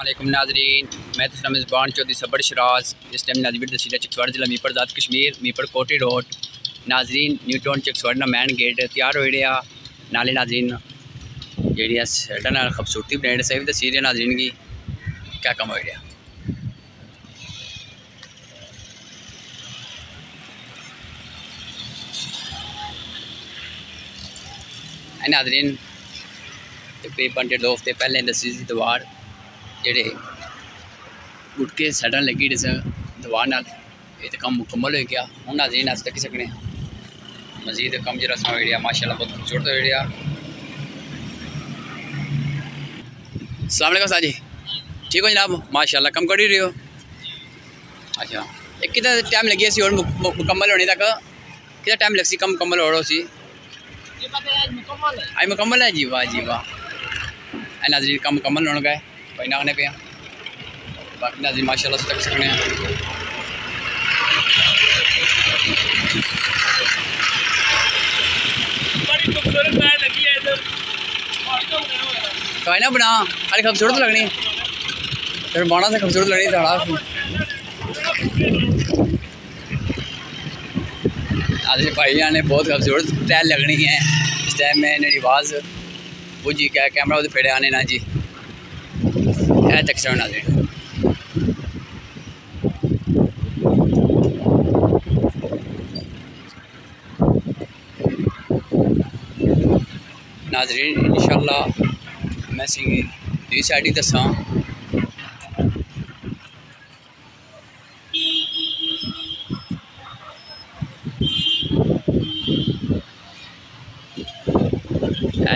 अस्सलामुअलैकुम नाजरीन, मैं तो मेज़बान चौधरी सबर शराज। इस टाइम नाजवीर तहसील चकसवाड़ जिला मीपड़ ज़ात कश्मीर मीपड़ कोटी रोड नाजरीन न्यू टाउन चकसवाड़ ना मैन गेट तैयार हो रहा नाले नाजरीन जी सैडा नाल खूबसूरती बनाई सही तस्वीर है नाजरीन की क्या कम हो रहा नाजरीन। तकरीबन 1.5 हफ्ते पहले दसी सी दीवार जेडे गुटके सड़न लगी इस दीवार नाल ये तो कम मुकम्मल हो गया। हूँ नाजरीन अस तक सकने मजीद कम जरा सा हो माशाल्लाह बहुत खूबसूरत हो रहा। अस्सलाम वालेकुम साजी, ठीक हो जनाब? माशाल्लाह कम कर ही रहे हो। अच्छा एक कितना टाइम लगी सी और मुकम्मल होने तक? कितना टाइम लग सी कम मुकम्मल हो सी? आज मुकम्मल है जी, वाह जी वाह। नाजरीन कम मुकम्मल होने गए कोई ना होने पे बाकी नाजरीन माशाल्लाह तक सकने तो ना बना खाली खूबसूरत लगनी फिर बाना से खूबसूरत लगनी थोड़ा नाजरीन भाई ने बहुत खूबसूरत टहल लगनी है। इस टाइम में इन्हें आवाज़ वो जी क्या कैमरा वो फेड़े आने ना जी है तक से नाजरीन। नाजरीन इंशाल्लाह मैं दूसरी साइड ही दसा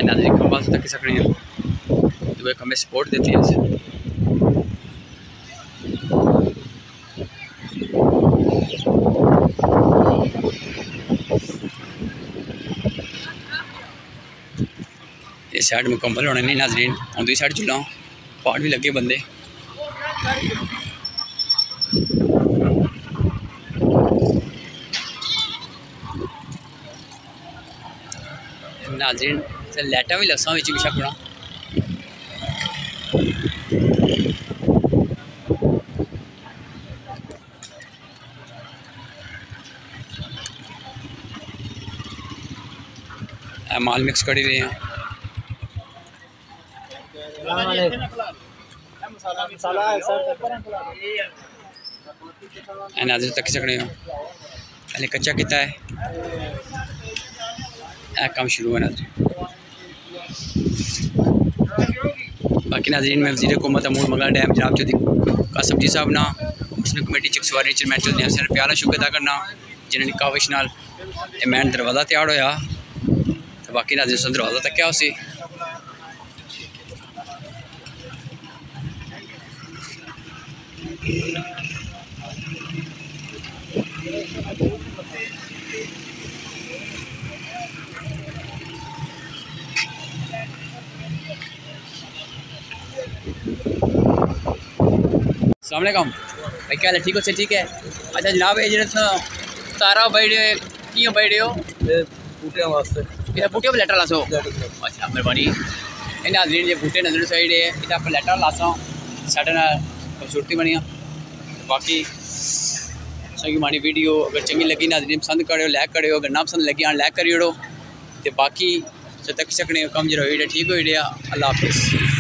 नाजरीन खंबा से तक सकने दुए खंबे सपोर्ट देती है। ये साइड मुकम्मल होने नहीं नाजरीन और दूसरी साइड चुला पहाड़ भी लगे बंदे नाजरीन लाइटा भी लसा बिच पिछा पड़ा माल मिक्स कर ही रहे हैं। नाजरीन तक सकने हो पहले कच्चा किता है काम शुरू है नाजरीन। बाकी नाजरीन मैं वज़ीर हुकूमत अमूर मंगला डैम जनाब चौधरी कासम जी साहब ना मुस्लिम कमेटी चकसवाड़ चेयरमैन चौधरी सर प्यारा शुक्र अदा करना जिन्होंने काविश नाल मैन दरवाज़ा तैयार होया तो बाकी नाजरीन उस दरवाज़ा तक क्या उसी अस्सलाम वालेकुम भाई क्या हाल है? ठीक हो सर? ठीक है। अच्छा जनाब ये जो तारा बैठे क्यों बैठे हो? बूटे वास्ते बूटे पर लैटर लासो। अच्छा मेहरबानी नाजरीन जो बूटे नजर साइड है इतना आप लैटर लासा साढ़े ना खूबसूरती बनिया। बाकी सही मानी वीडियो अगर चंगी लगी नाजरीन पसंद करो लाइक करो अगर ना पसंद लगी हाँ लाइक करी ओड़ो तो बाकी तक सकने कम जरा ठीक हो रहा। अल्लाह हाफिज़।